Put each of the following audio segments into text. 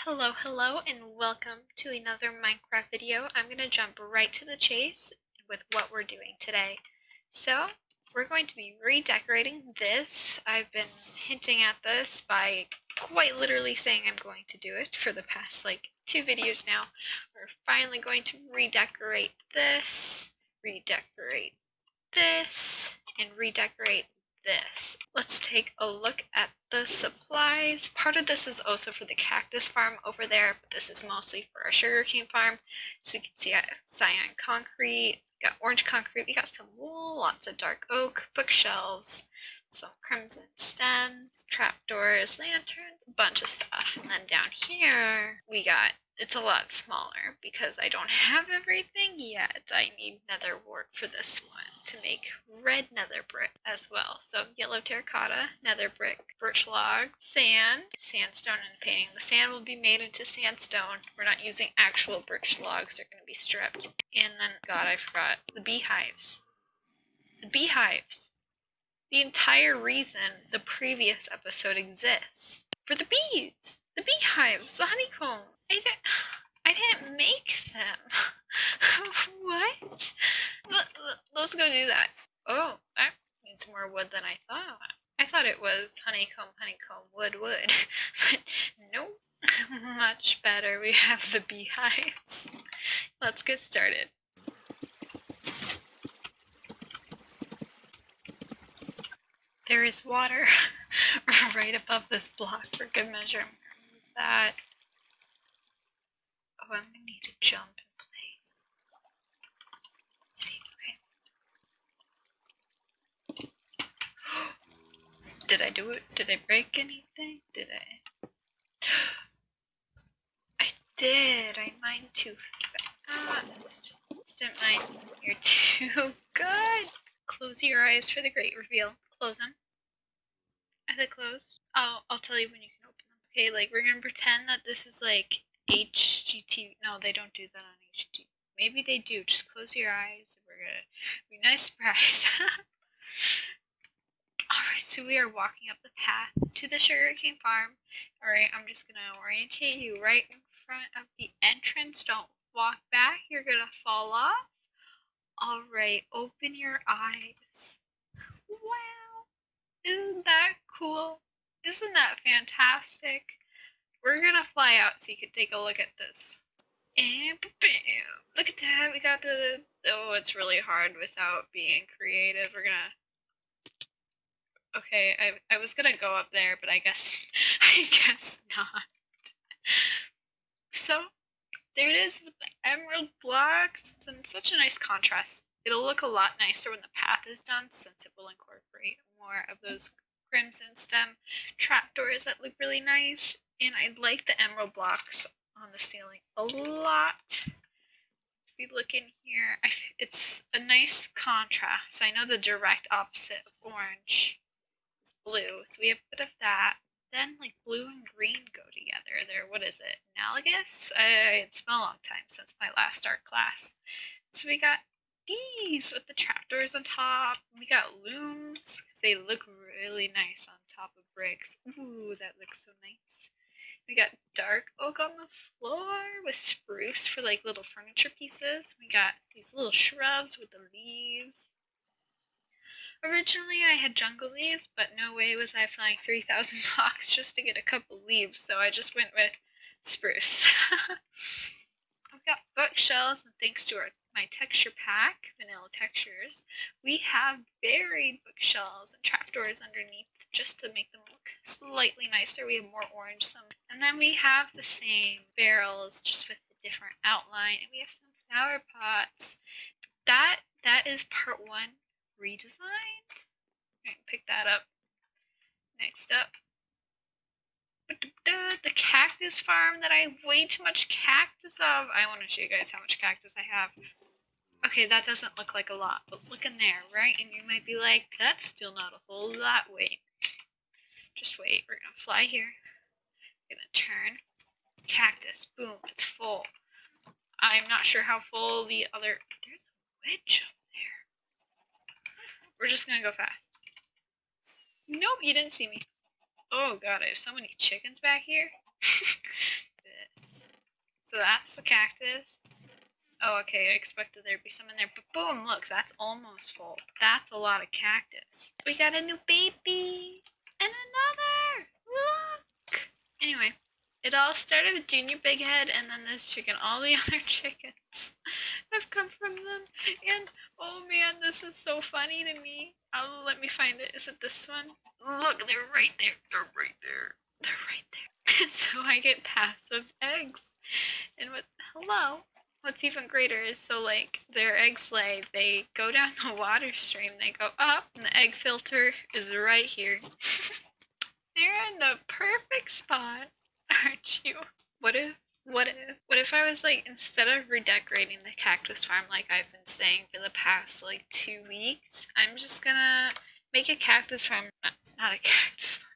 Hello, and welcome to another Minecraft video. I'm going to jump right to the chase with what we're doing today. So, we're going to be redecorating this. I've been hinting at this by quite literally saying I'm going to do it for the past, 2 videos now. We're finally going to redecorate this, and redecorate this. Let's take a look at the supplies. Part of this is also for the cactus farm over there, but this is mostly for our sugarcane farm. So you can see I have cyan concrete, we got orange concrete, we got some wool, lots of dark oak, bookshelves, some crimson stems, trapdoors, lanterns, a bunch of stuff. And then down here we got, it's a lot smaller because I don't have everything yet. I need nether wart for this one to make red nether brick as well. So yellow terracotta, nether brick, birch log, sand, sandstone, and painting. The sand will be made into sandstone. We're not using actual birch logs. They're going to be stripped. And then, God, I forgot, the beehives. The beehives. The entire reason the previous episode exists. For the bees. The beehives. The honeycomb. I didn't make them. What? Let's go do that. Oh, that needs more wood than I thought. I thought it was honeycomb, wood. But nope. Much better. We have the beehives. Let's get started. There is water right above this block for good measure. I'm going to move that. Oh, I'm going to need to jump in place. See, okay. Did I do it? Did I break anything? Did I? I did. I mined too fast. Didn't mind. You're too good. Close your eyes for the great reveal. Close them. Are they closed? I'll tell you when you can open them. Okay, we're gonna pretend that this is HGT. No, they don't do that on HGT. Maybe they do. Just close your eyes. We're gonna be nice surprise. Alright, so we are walking up the path to the sugarcane farm. Alright, I'm just gonna orientate you right in front of the entrance. Don't walk back. You're gonna fall off. Alright, open your eyes. Wow! Isn't that cool? Isn't that fantastic? We're gonna fly out so you can take a look at this. And bam! Look at that, we got the... Oh, it's really hard without being creative. We're gonna... Okay, I was gonna go up there, but I guess not. So, there it is with the emerald blocks. It's in such a nice contrast. It'll look a lot nicer when the path is done, since it will incorporate more of those crimson stem trapdoors that look really nice. And I like the emerald blocks on the ceiling a lot. If we look in here, it's a nice contrast. I know the direct opposite of orange is blue, so we have a bit of that. Then blue and green go together. They're, what is it, analogous? It's been a long time since my last art class. So we got these with the trapdoors on top. We got looms because they look really nice on top of bricks. Ooh, that looks so nice. We got dark oak on the floor with spruce for little furniture pieces. We got these little shrubs with the leaves. Originally I had jungle leaves, but no way was I flying 3,000 blocks just to get a couple leaves, so I just went with spruce. I've got bookshelves, and thanks to my texture pack, vanilla textures, we have buried bookshelves and trapdoors underneath just to make them look slightly nicer. We have more orange, and then we have the same barrels just with a different outline, and we have some flower pots. That is part 1 redesigned. I'm going to pick that up. Next up, the cactus farm that I have way too much cactus of. I want to show you guys how much cactus I have. Okay, that doesn't look like a lot, but look in there, right? And you might be like, that's still not a whole lot. Wait. Just wait. We're going to fly here. We're going to turn. Cactus. Boom. It's full. I'm not sure how full the other... There's a witch up there. We're just going to go fast. Nope, you didn't see me. Oh god, I have so many chickens back here. So that's the cactus. Oh, okay, I expected there'd be some in there, but boom, look, that's almost full. That's a lot of cactus. We got a new baby! And another! Look! Anyway, it all started with Junior Big Head and then this chicken. All the other chickens have come from them. And, oh man, this is so funny to me. Oh, let me find it. Is it this one? Look, they're right there. They're right there. They're right there. So I get passive eggs. And hello? What's even greater is, so like, their eggs lay, they go down the water stream, they go up, and the egg filter is right here. They're in the perfect spot, aren't you? What if I was like, instead of redecorating the cactus farm like I've been saying for the past like 2 weeks, I'm just gonna make a cactus farm, not a cactus farm.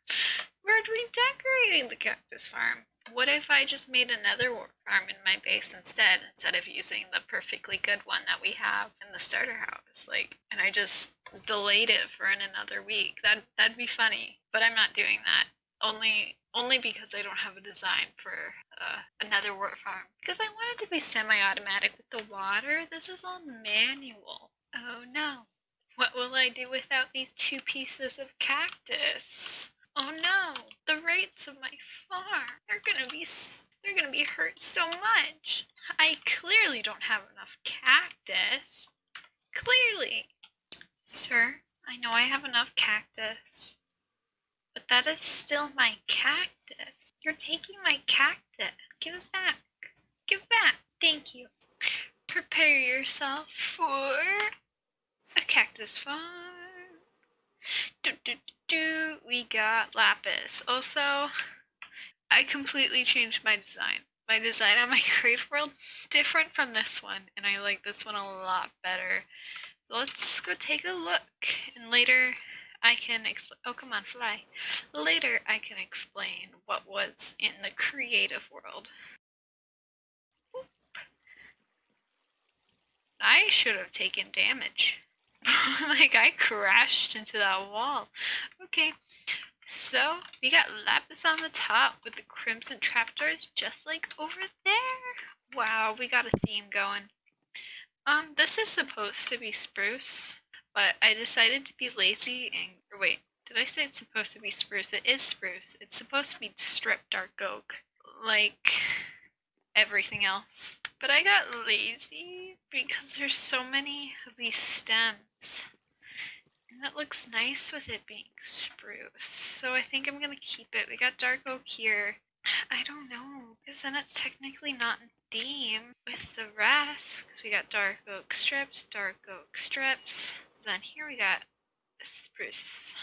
We're redecorating the cactus farm. What if I just made another farm in my base instead of using the perfectly good one that we have in the starter house? Like, and I just delayed it for another week. That'd be funny. But I'm not doing that. Only because I don't have a design for another wort farm. Because I want it to be semi-automatic with the water. This is all manual. Oh no. What will I do without these 2 pieces of cactus? Oh no, the rates of my farm, they're gonna be hurt so much. I clearly don't have enough cactus. Clearly. Sir, I know I have enough cactus, but that is still my cactus. You're taking my cactus. Give it back. Give it back. Thank you. Prepare yourself for a cactus farm. We got lapis. Also, I completely changed my design. My design on my creative world different from this one, and I like this one a lot better. Let's go take a look, and later I can explain. Oh, come on, fly. Later I can explain what was in the creative world. Oop. I should have taken damage. Like, I crashed into that wall. Okay, so we got lapis on the top with the crimson trapdoors just like over there. Wow, we got a theme going. This is supposed to be spruce, but I decided to be lazy and, or wait, did I say it's supposed to be spruce? It is spruce. It's supposed to be stripped dark oak, like everything else. But I got lazy because there's so many of these stems. And that looks nice with it being spruce. So I think I'm gonna keep it. We got dark oak here. I don't know, because then it's technically not in theme with the rest. We got dark oak strips. Then here we got spruce.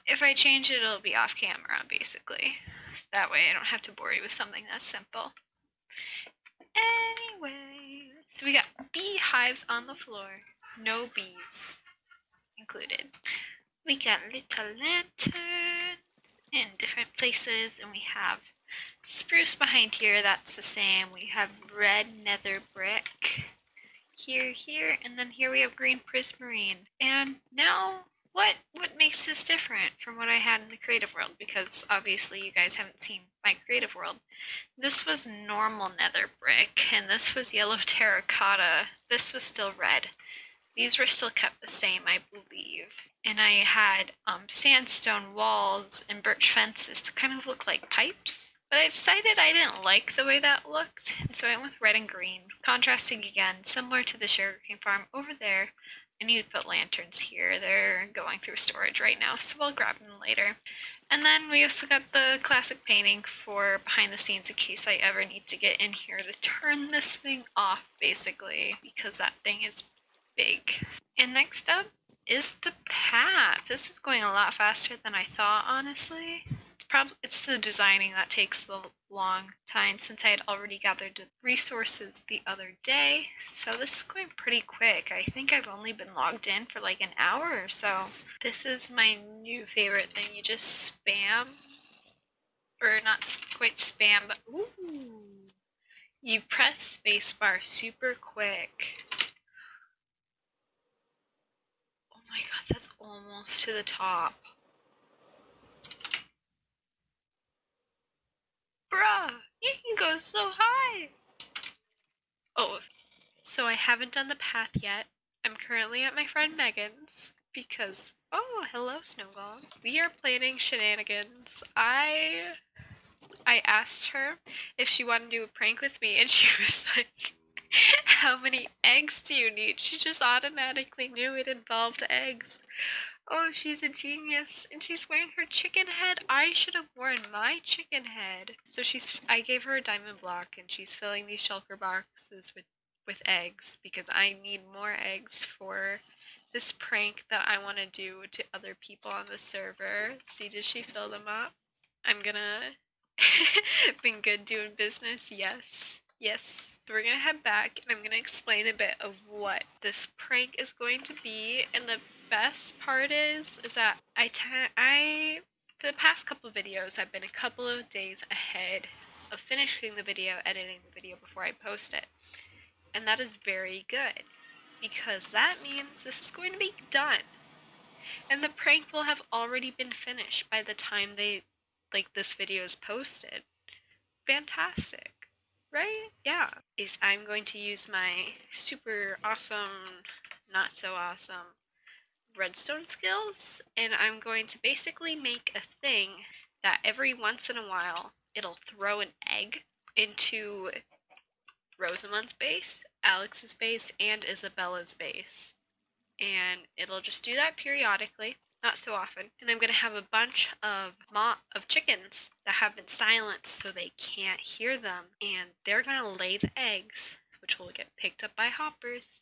If I change it, it'll be off camera, basically. That way I don't have to bore you with something that's simple. Anyway, so we got beehives on the floor. No bees included. We got little lanterns in different places, and we have spruce behind here. That's the same. We have red nether brick here, and then here we have green prismarine. And now, what makes this different from what I had in the creative world? Because obviously you guys haven't seen my creative world. This was normal nether brick, and this was yellow terracotta. This was still red. These were still kept the same, I believe. And I had sandstone walls and birch fences to kind of look like pipes. But I decided I didn't like the way that looked, and so I went with red and green. Contrasting again, similar to the sugarcane farm over there. I need to put lanterns here. They're going through storage right now, so I'll grab them later. And then we also got the classic painting for behind the scenes in case I ever need to get in here to turn this thing off, basically, because that thing is big. And next up is the path. This is going a lot faster than I thought, honestly. It's the designing that takes the long time since I had already gathered the resources the other day. So this is going pretty quick. I think I've only been logged in for like an hour or so. This is my new favorite thing. You just spam, or not quite spam, but ooh, you press spacebar super quick. Oh my god, that's almost to the top. Bruh! Oh, so high! Oh, so I haven't done the path yet. I'm currently at my friend Megan's because, oh, hello, Snow Golem. We are planning shenanigans. I asked her if she wanted to do a prank with me, and she was like, how many eggs do you need? She just automatically knew it involved eggs. Oh, she's a genius. And she's wearing her chicken head. I should have worn my chicken head. So I gave her a diamond block, and she's filling these shulker boxes with eggs because I need more eggs for this prank that I want to do to other people on the server. See, does she fill them up? I'm gonna been good doing business. Yes. Yes. So we're gonna head back and I'm gonna explain a bit of what this prank is going to be. And the best part is that I for the past couple of videos I've been a couple of days ahead of finishing the video, editing the video before I post it. And that is very good because that means this is going to be done. And the prank will have already been finished by the time this video is posted. Fantastic, right? Yeah. I'm going to use my super awesome, not so awesome redstone skills, and I'm going to basically make a thing that every once in a while it'll throw an egg into Rosamund's base, Alex's base, and Isabella's base. And it'll just do that periodically, not so often. And I'm going to have a bunch of chickens that have been silenced so they can't hear them. And they're going to lay the eggs, which will get picked up by hoppers,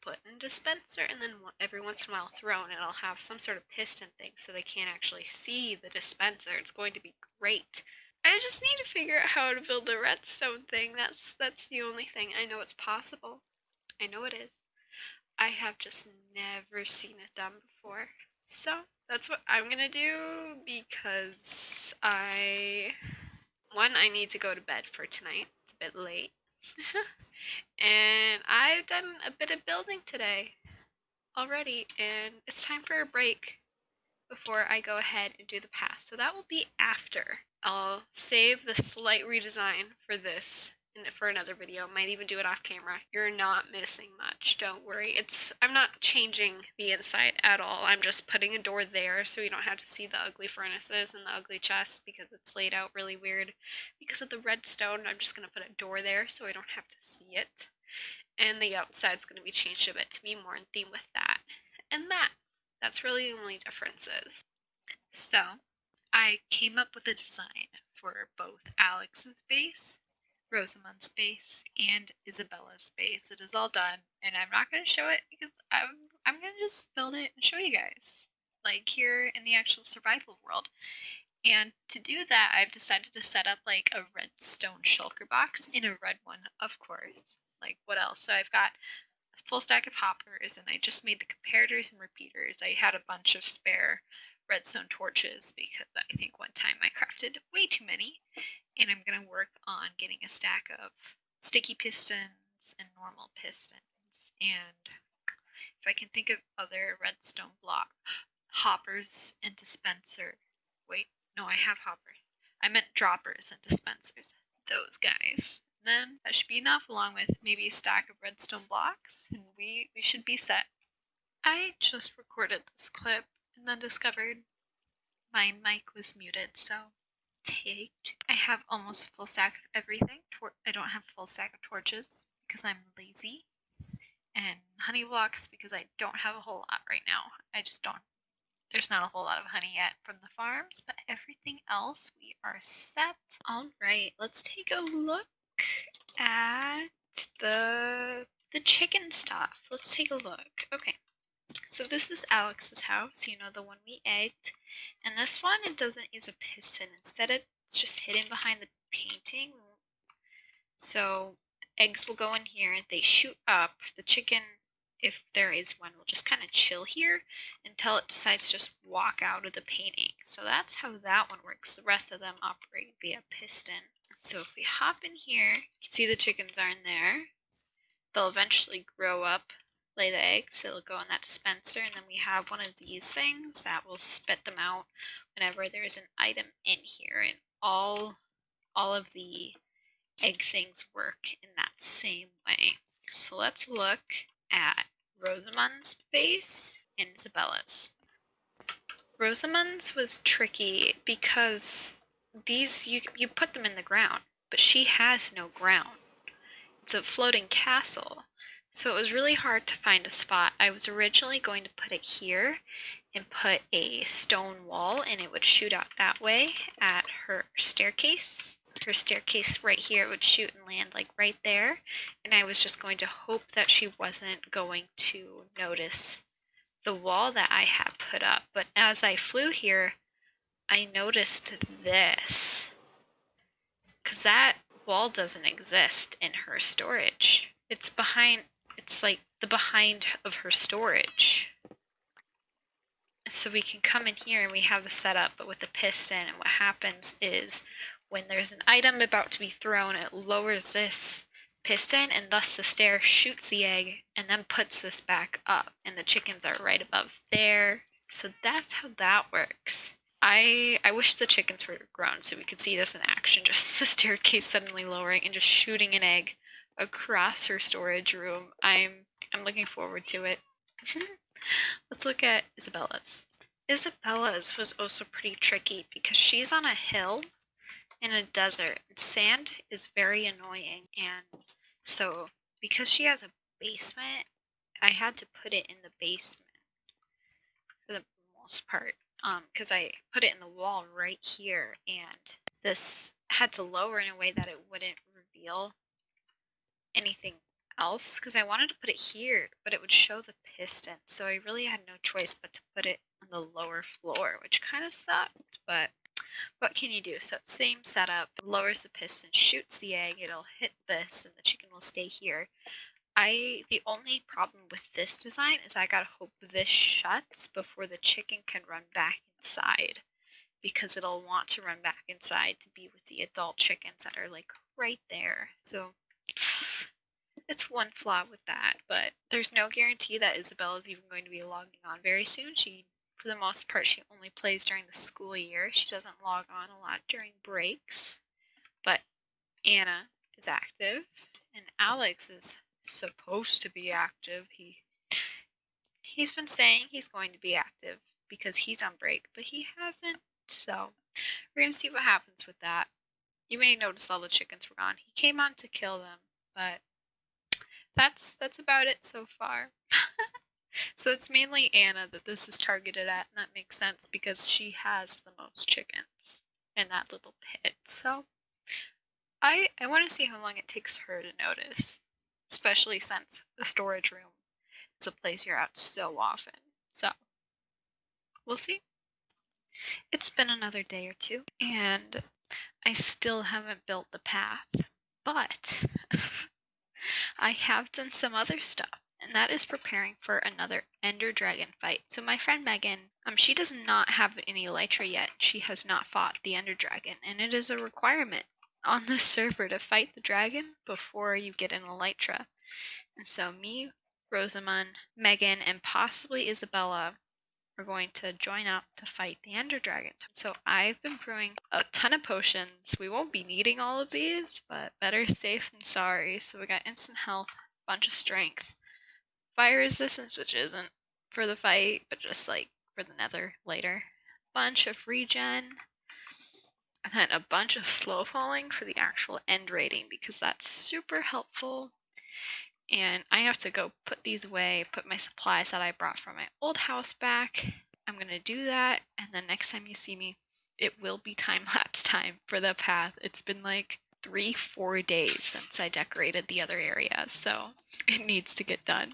put in a dispenser, and then every once in a while thrown. And I'll have some sort of piston thing so they can't actually see the dispenser. It's going to be great. I just need to figure out how to build the redstone thing. That's the only thing. I know it's possible. I know it is. I have just never seen it done before. So that's what I'm gonna do because I need to go to bed for tonight. It's a bit late. And I've done a bit of building today already, and it's time for a break before I go ahead and do the pass. So that will be after. I'll save the slight redesign for this for another video. Might even do it off camera. You're not missing much. Don't worry. I'm not changing the inside at all. I'm just putting a door there so you don't have to see the ugly furnaces and the ugly chests because it's laid out really weird. Because of the redstone, I'm just going to put a door there so I don't have to see it. And the outside's going to be changed a bit to be more in theme with that. And that's really the only differences. So, I came up with a design for both Alex's base, Rosamund's base, and Isabella's base. It is all done, and I'm not going to show it because I'm going to just build it and show you guys, like here in the actual survival world. And to do that, I've decided to set up like a redstone shulker box in a red one, of course. Like what else? So I've got a full stack of hoppers, and I just made the comparators and repeaters. I had a bunch of spare redstone torches because I think one time I crafted way too many. And I'm going to work on getting a stack of sticky pistons and normal pistons. And if I can think of other redstone block hoppers and dispenser. Wait, no, I have hoppers. I meant droppers and dispensers. Those guys. And then that should be enough, along with maybe a stack of redstone blocks, and we should be set. I just recorded this clip and then discovered my mic was muted, so I have almost a full stack of everything. I don't have a full stack of torches because I'm lazy, and honey blocks because I don't have a whole lot right now. I just don't. There's not a whole lot of honey yet from the farms, but everything else we are set. All right, let's take a look at the chicken stuff. Let's take a look. Okay. So this is Alex's house, the one we egged. And this one, it doesn't use a piston. Instead, it's just hidden behind the painting. So eggs will go in here, and they shoot up. The chicken, if there is one, will just kind of chill here until it decides to just walk out of the painting. So that's how that one works. The rest of them operate via piston. So if we hop in here, you can see the chickens are in there. They'll eventually grow up, lay the eggs, it'll go in that dispenser, and then we have one of these things that will spit them out whenever there's an item in here. And all of the egg things work in that same way. So let's look at Rosamund's base and Isabella's. Rosamund's was tricky because these you put them in the ground, but she has no ground. It's a floating castle. So it was really hard to find a spot. I was originally going to put it here and put a stone wall, and it would shoot out that way at her staircase. Her staircase right here would shoot and land like right there, and I was just going to hope that she wasn't going to notice the wall that I had put up. But as I flew here, I noticed this, because that wall doesn't exist in her storage. It's like the behind of her storage. So we can come in here and we have the setup, but with the piston, and what happens is when there's an item about to be thrown, it lowers this piston, and thus the stair shoots the egg and then puts this back up, and the chickens are right above there. So that's how that works. I wish the chickens were grown so we could see this in action, just the staircase suddenly lowering and just shooting an egg across her storage room. I'm looking forward to it. Let's look at Isabella's. Isabella's was also pretty tricky because she's on a hill in a desert, and sand is very annoying, and so because she has a basement, I had to put it in the basement for the most part, because I put it in the wall right here, and this had to lower in a way that it wouldn't reveal anything else, because I wanted to put it here, but it would show the piston, so I really had no choice but to put it on the lower floor, which kind of sucked, but what can you do? So same setup, lowers the piston, shoots the egg, it'll hit this, and the chicken will stay here. The only problem with this design is I gotta hope this shuts before the chicken can run back inside, because it'll want to run back inside to be with the adult chickens that are like right there. So it's one flaw with that, but there's no guarantee that Isabella's even going to be logging on very soon. For the most part, she only plays during the school year. She doesn't log on a lot during breaks. But Anna is active, and Alex is supposed to be active. He's been saying he's going to be active because he's on break, but he hasn't. So we're going to see what happens with that. You may notice all the chickens were gone. He came on to kill them, but that's about it so far. So it's mainly Anna that this is targeted at, and that makes sense because she has the most chickens in that little pit. So I want to see how long it takes her to notice, especially since the storage room is a place you're out so often. So we'll see. It's been another day or two, and I still haven't built the path, but I have done some other stuff, and that is preparing for another Ender Dragon fight. So my friend Megan, she does not have any Elytra yet. She has not fought the Ender Dragon, and it is a requirement on this server to fight the dragon before you get an Elytra. And so me, Rosamund, Megan, and possibly Isabella are going to join up to fight the Ender Dragon. So I've been brewing a ton of potions. We won't be needing all of these, but better safe than sorry. So we got instant health, bunch of strength, fire resistance, which isn't for the fight, but just like for the nether later, bunch of regen, and then a bunch of slow falling for the actual end rating, because that's super helpful. And I have to go put these away, put my supplies that I brought from my old house back. I'm going to do that, and then next time you see me, it will be time-lapse time for the path. It's been like 3-4 days since I decorated the other areas, so it needs to get done.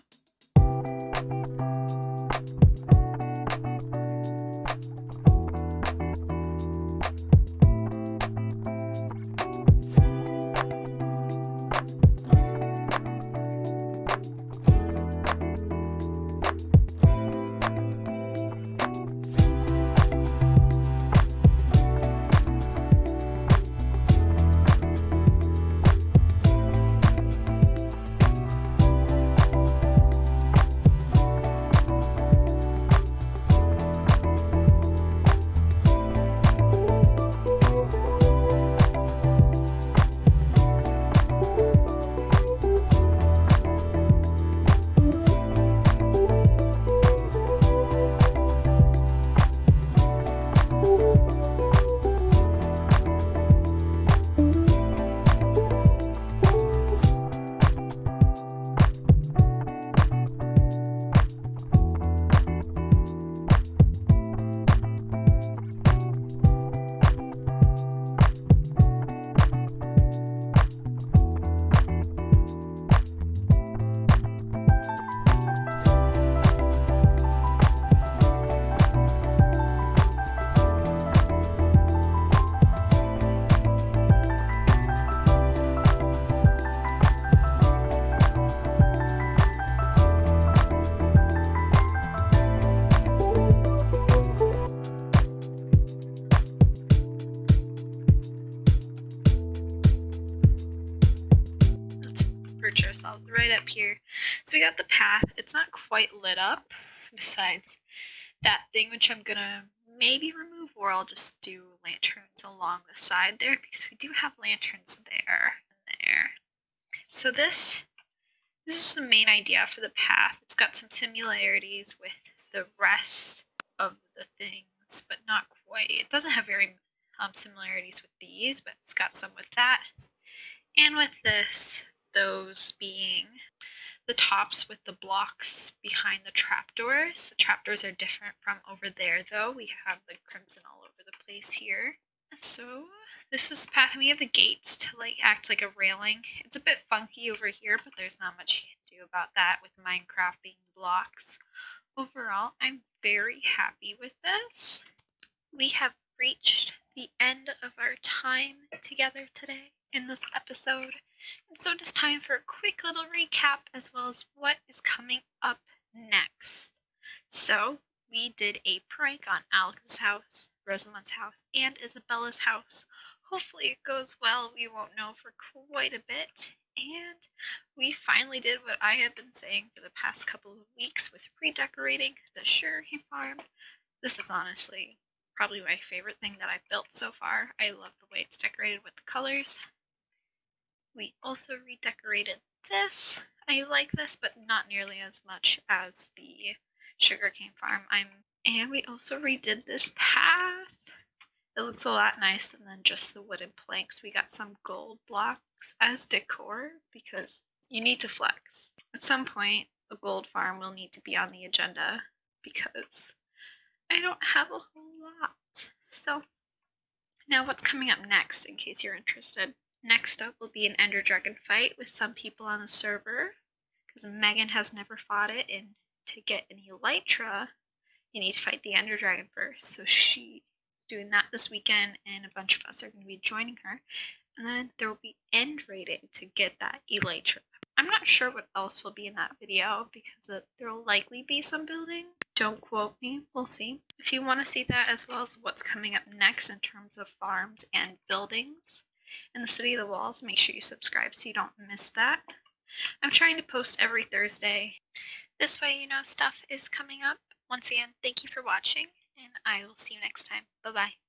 perch ourselves right up here. So we got the path. It's not quite lit up, besides that thing, which I'm gonna maybe remove, or I'll just do lanterns along the side there, because we do have lanterns there and there. So this is the main idea for the path. It's got some similarities with the rest of the things, but not quite. It doesn't have very similarities with these, but it's got some with that. And with this, those being the tops with the blocks behind the trapdoors. The trapdoors are different from over there, though. We have the crimson all over the place here. So this is the path, and we have the gates to act like a railing. It's a bit funky over here, but there's not much you can do about that with Minecraft being blocks. Overall, I'm very happy with this. We have reached the end of our time together today in this episode, and so it is time for a quick little recap as well as what is coming up next. So we did a prank on Alex's house, Rosamund's house, and Isabella's house. Hopefully it goes well. We won't know for quite a bit. And we finally did what I have been saying for the past couple of weeks with redecorating the sugarcane farm. This is honestly probably my favorite thing that I've built so far. I love the way it's decorated with the colors. We also redecorated this. I like this, but not nearly as much as the sugarcane farm. And we also redid this path. It looks a lot nicer than just the wooden planks. We got some gold blocks as decor because you need to flex. At some point, a gold farm will need to be on the agenda because I don't have a whole lot. So now what's coming up next, in case you're interested? Next up will be an Ender Dragon fight with some people on the server, because Megan has never fought it, and to get an Elytra, you need to fight the Ender Dragon first. So she's doing that this weekend, and a bunch of us are going to be joining her. And then there will be end raiding to get that Elytra. I'm not sure what else will be in that video, because there will likely be some building. Don't quote me, we'll see. If you want to see that as well as what's coming up next in terms of farms and buildings in the City of the Walls, make sure you subscribe so you don't miss that. I'm trying to post every Thursday. This way you know stuff is coming up. Once again, thank you for watching, and I will see you next time. Bye-bye.